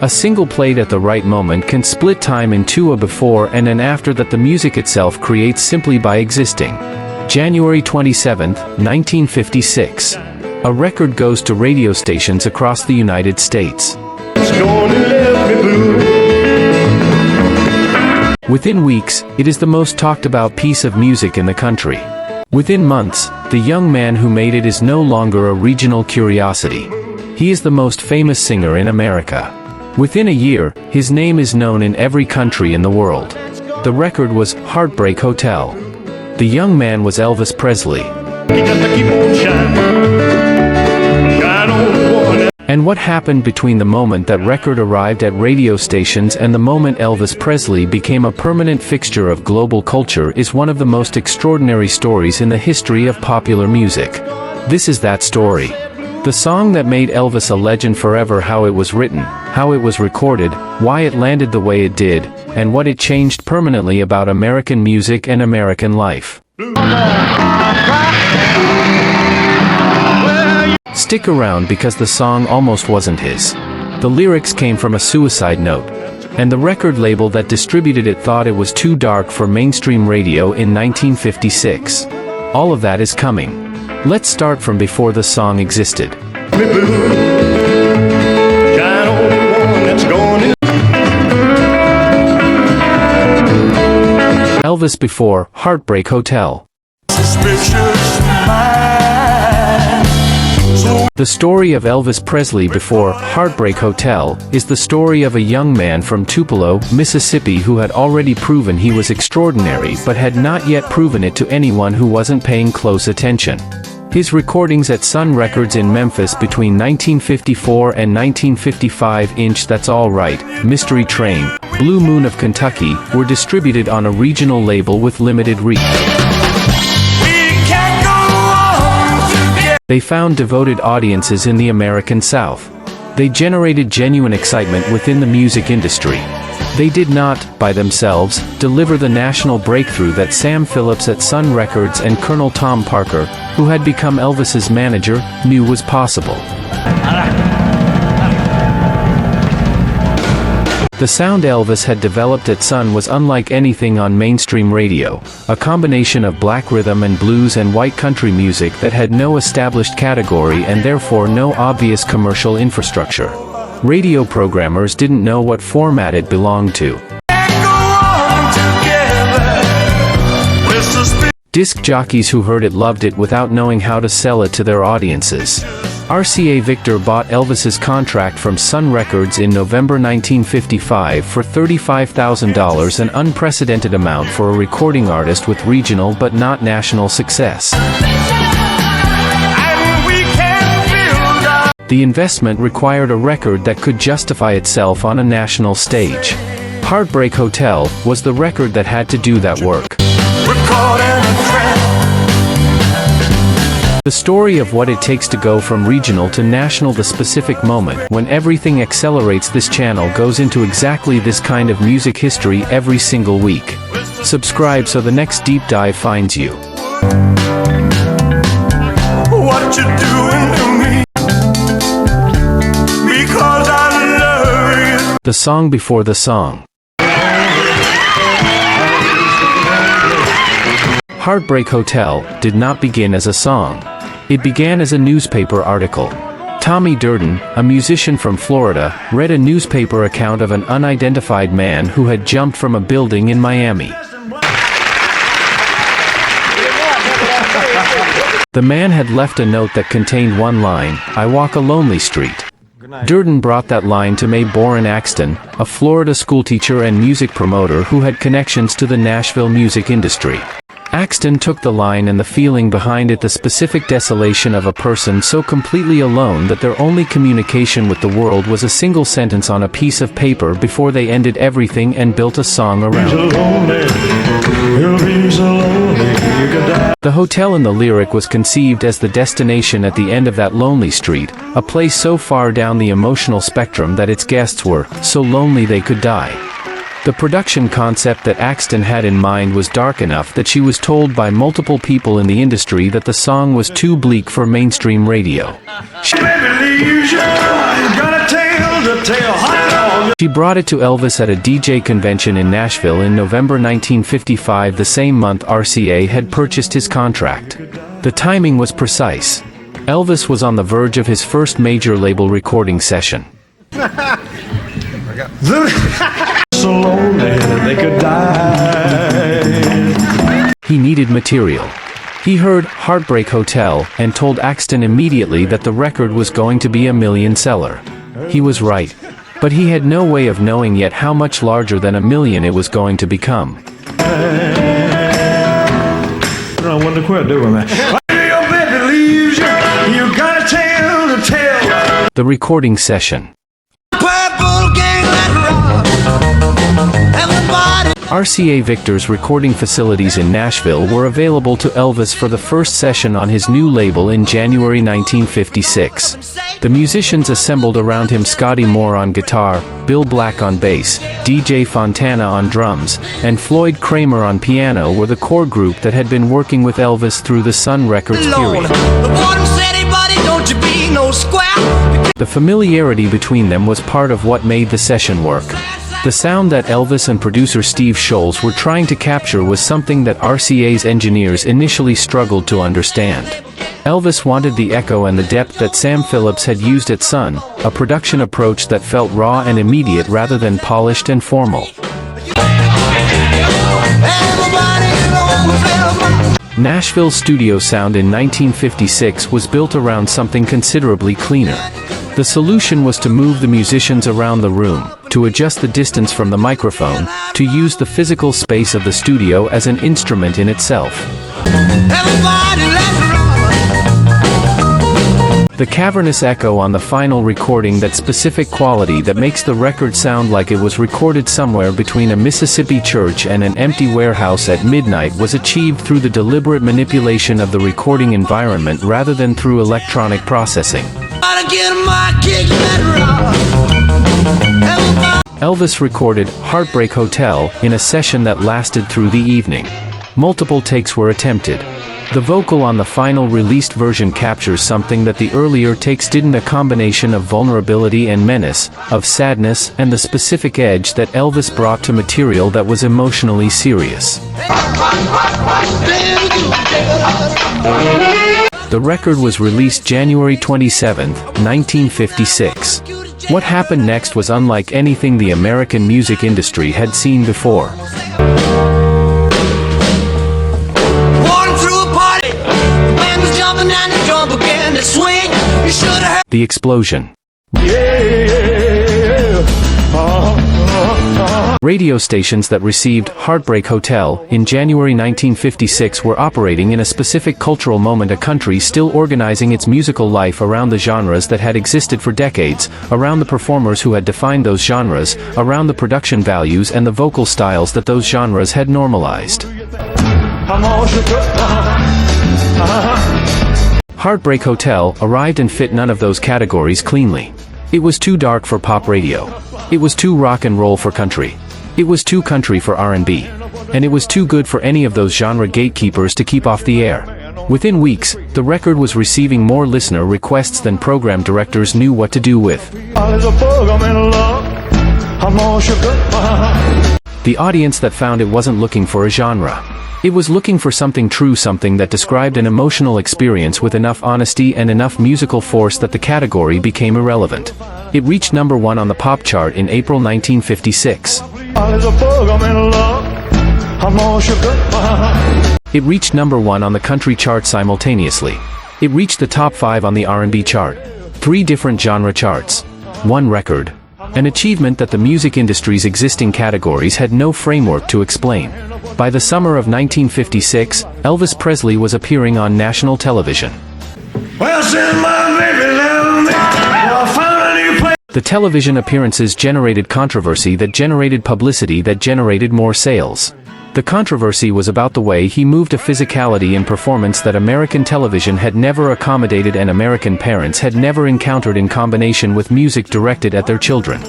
A single played at the right moment can split time in two, a before and an after that the music itself creates simply by existing. January 27, 1956. A record goes to radio stations across the United States. Within weeks, it is the most talked about piece of music in the country. Within months, the young man who made it is no longer a regional curiosity. He is the most famous singer in America. Within a year, his name is known in every country in the world. The record was Heartbreak Hotel. The young man was Elvis Presley. And what happened between the moment that record arrived at radio stations and the moment Elvis Presley became a permanent fixture of global culture is one of the most extraordinary stories in the history of popular music. This is that story. The song that made Elvis a legend forever, how it was written, how it was recorded, why it landed the way it did, and what it changed permanently about American music and American life. Stick around because the song almost wasn't his. The lyrics came from a suicide note, and the record label that distributed it thought it was too dark for mainstream radio in 1956. All of that is coming. Let's start from before the song existed. Elvis before Heartbreak Hotel. The story of Elvis Presley before Heartbreak Hotel is the story of a young man from Tupelo, Mississippi who had already proven he was extraordinary but had not yet proven it to anyone who wasn't paying close attention. His recordings at Sun Records in Memphis between 1954 and 1955 Inch That's All Right, Mystery Train, Blue Moon of Kentucky were distributed on a regional label with limited reach. They found devoted audiences in the American South. They generated genuine excitement within the music industry. They did not, by themselves, deliver the national breakthrough that Sam Phillips at Sun Records and Colonel Tom Parker, who had become Elvis's manager, knew was possible. The sound Elvis had developed at Sun was unlike anything on mainstream radio, a combination of black rhythm and blues and white country music that had no established category and therefore no obvious commercial infrastructure. Radio programmers didn't know what format it belonged to. Disc jockeys who heard it loved it without knowing how to sell it to their audiences. RCA Victor bought Elvis's contract from Sun Records in November 1955 for $35,000, an unprecedented amount for a recording artist with regional but not national success. The investment required a record that could justify itself on a national stage. Heartbreak Hotel was the record that had to do that work. The story of what it takes to go from regional to national, the specific moment when everything accelerates. This channel goes into exactly this kind of music history every single week. Subscribe so the next deep dive finds you. What you doing to me? Because I love you. The song before the song. Heartbreak Hotel did not begin as a song. It began as a newspaper article. Tommy Durden, a musician from Florida, read a newspaper account of an unidentified man who had jumped from a building in Miami. The man had left a note that contained one line, "I walk a lonely street." Durden brought that line to Mae Boren Axton, a Florida schoolteacher and music promoter who had connections to the Nashville music industry. Axton took the line and the feeling behind it, the specific desolation of a person so completely alone that their only communication with the world was a single sentence on a piece of paper before they ended everything and built a song around it. The hotel in the lyric was conceived as the destination at the end of that lonely street, a place so far down the emotional spectrum that its guests were so lonely they could die. The production concept that Axton had in mind was dark enough that she was told by multiple people in the industry that the song was too bleak for mainstream radio. She brought it to Elvis at a DJ convention in Nashville in November 1955, the same month RCA had purchased his contract. The timing was precise. Elvis was on the verge of his first major label recording session. So lonely they could die. He needed material. He heard Heartbreak Hotel and told Axton immediately that the record was going to be a million seller. He was right. But he had no way of knowing yet how much larger than a million it was going to become. I don't want to quit, do we, man? You gotta tell the tale. The recording session. RCA Victor's recording facilities in Nashville were available to Elvis for the first session on his new label in January 1956. The musicians assembled around him: Scotty Moore on guitar, Bill Black on bass, DJ Fontana on drums, and Floyd Kramer on piano were the core group that had been working with Elvis through the Sun Records period. The familiarity between them was part of what made the session work. The sound that Elvis and producer Steve Scholz were trying to capture was something that RCA's engineers initially struggled to understand. Elvis wanted the echo and the depth that Sam Phillips had used at Sun, a production approach that felt raw and immediate rather than polished and formal. Nashville's studio sound in 1956 was built around something considerably cleaner. The solution was to move the musicians around the room, to adjust the distance from the microphone, to use the physical space of the studio as an instrument in itself. The cavernous echo on the final recording, that specific quality that makes the record sound like it was recorded somewhere between a Mississippi church and an empty warehouse at midnight, was achieved through the deliberate manipulation of the recording environment rather than through electronic processing. Elvis recorded Heartbreak Hotel in a session that lasted through the evening. Multiple takes were attempted. The vocal on the final released version captures something that the earlier takes didn't: a combination of vulnerability and menace, of sadness and the specific edge that Elvis brought to material that was emotionally serious. The record was released January 27, 1956. What happened next was unlike anything the American music industry had seen before. The explosion. Radio stations that received Heartbreak Hotel in January 1956 were operating in a specific cultural moment, a country still organizing its musical life around the genres that had existed for decades, around the performers who had defined those genres, around the production values and the vocal styles that those genres had normalized. Heartbreak Hotel arrived and fit none of those categories cleanly. It was too dark for pop radio. It was too rock and roll for country. It was too country for R&B. And it was too good for any of those genre gatekeepers to keep off the air. Within weeks, the record was receiving more listener requests than program directors knew what to do with. The audience that found it wasn't looking for a genre. It was looking for something true, something that described an emotional experience with enough honesty and enough musical force that the category became irrelevant. It reached number 1 on the pop chart in April 1956. It reached number 1 on the country chart simultaneously. It reached the top 5 on the R&B chart. 3 different genre charts. 1 record. An achievement that the music industry's existing categories had no framework to explain. By the summer of 1956, Elvis Presley was appearing on national television. The television appearances generated controversy that generated publicity that generated more sales. The controversy was about the way he moved, a physicality in performance that American television had never accommodated and American parents had never encountered in combination with music directed at their children.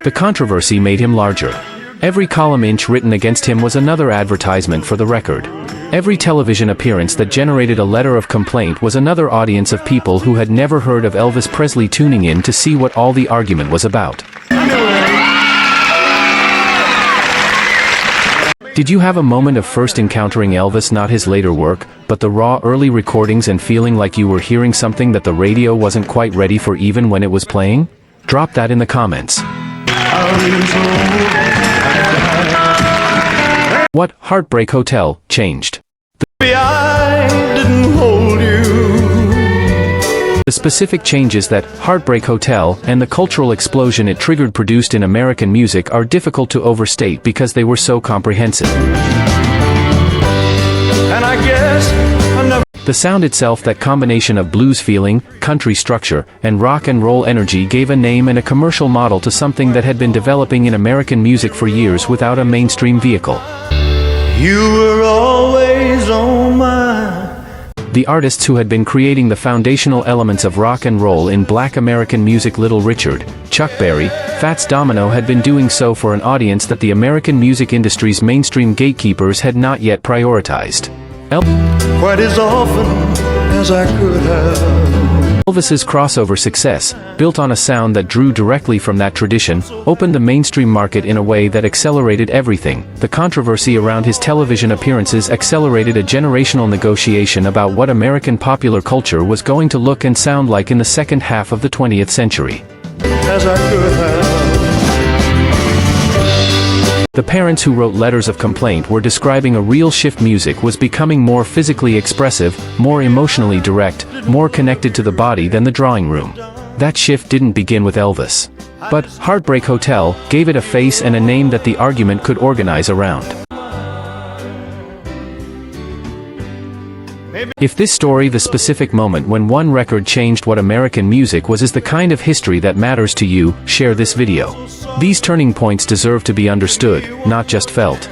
The controversy made him larger. Every column inch written against him was another advertisement for the record. Every television appearance that generated a letter of complaint was another audience of people who had never heard of Elvis Presley tuning in to see what all the argument was about. Did you have a moment of first encountering Elvis, not his later work, but the raw early recordings, and feeling like you were hearing something that the radio wasn't quite ready for even when it was playing? Drop that in the comments. What Heartbreak Hotel changed? I didn't hold you. The specific changes that Heartbreak Hotel and the cultural explosion it triggered produced in American music are difficult to overstate because they were so comprehensive. And I guess I never. The sound itself, that combination of blues feeling, country structure, and rock and roll energy, gave a name and a commercial model to something that had been developing in American music for years without a mainstream vehicle. You were always on my. The artists who had been creating the foundational elements of rock and roll in Black American music, Little Richard, Chuck Berry, Fats Domino, had been doing so for an audience that the American music industry's mainstream gatekeepers had not yet prioritized. Quite as often as I could have. Elvis's crossover success, built on a sound that drew directly from that tradition, opened the mainstream market in a way that accelerated everything. The controversy around his television appearances accelerated a generational negotiation about what American popular culture was going to look and sound like in the second half of the 20th century. As I could have. The parents who wrote letters of complaint were describing a real shift. Music was becoming more physically expressive, more emotionally direct, more connected to the body than the drawing room. That shift didn't begin with Elvis. But Heartbreak Hotel gave it a face and a name that the argument could organize around. If this story, the specific moment when one record changed what American music was, is the kind of history that matters to you, share this video. These turning points deserve to be understood, not just felt.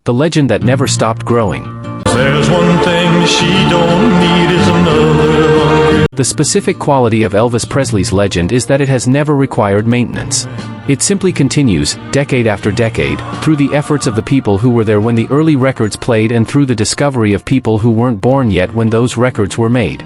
The legend that never stopped growing. There's one thing she don't need is another. The specific quality of Elvis Presley's legend is that it has never required maintenance. It simply continues, decade after decade, through the efforts of the people who were there when the early records played, and through the discovery of people who weren't born yet when those records were made.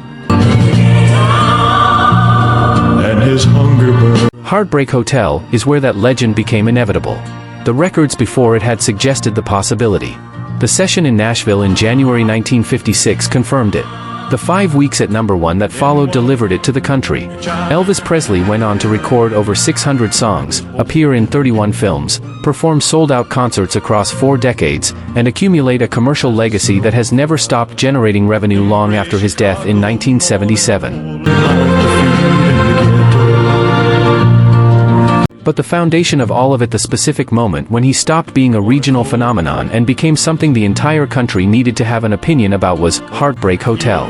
And his hunger burned. Heartbreak Hotel is where that legend became inevitable. The records before it had suggested the possibility. The session in Nashville in January 1956 confirmed it. The 5 weeks at #1 that followed delivered it to the country. Elvis Presley went on to record over 600 songs, appear in 31 films, perform sold-out concerts across 4 decades, and accumulate a commercial legacy that has never stopped generating revenue long after his death in 1977. But the foundation of all of it, the specific moment when he stopped being a regional phenomenon and became something the entire country needed to have an opinion about, was Heartbreak Hotel.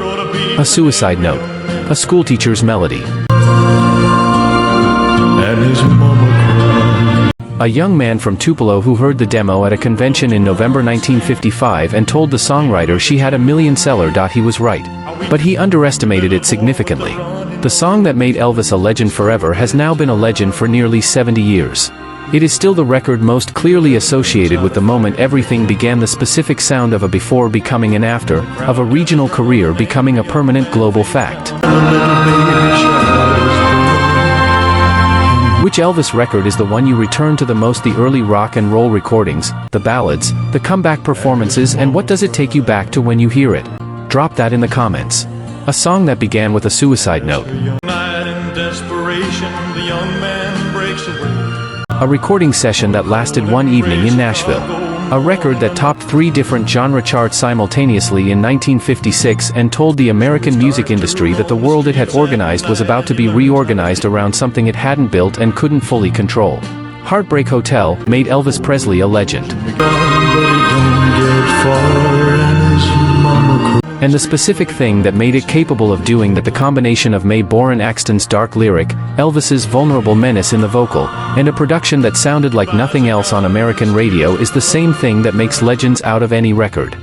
A suicide note. A schoolteacher's melody. And his mama cried. A young man from Tupelo who heard the demo at a convention in November 1955 and told the songwriter she had a million seller. He was right. But he underestimated it significantly. The song that made Elvis a legend forever has now been a legend for nearly 70 years. It is still the record most clearly associated with the moment everything began, the specific sound of a before becoming an after, of a regional career becoming a permanent global fact. Which Elvis record is the one you return to the most? The early rock and roll recordings, the ballads, the comeback performances, and what does it take you back to when you hear it? Drop that in the comments. A song that began with a suicide note. A recording session that lasted one evening in Nashville. A record that topped 3 different genre charts simultaneously in 1956 and told the American music industry that the world it had organized was about to be reorganized around something it hadn't built and couldn't fully control. Heartbreak Hotel made Elvis Presley a legend. And the specific thing that made it capable of doing that, the combination of Mae Boren Axton's dark lyric, Elvis's vulnerable menace in the vocal, and a production that sounded like nothing else on American radio, is the same thing that makes legends out of any record.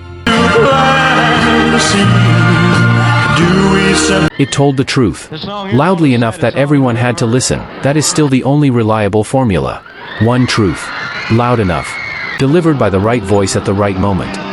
It told the truth. Loudly enough that everyone had to listen. That is still the only reliable formula. One truth. Loud enough. delivered by the right voice at the right moment.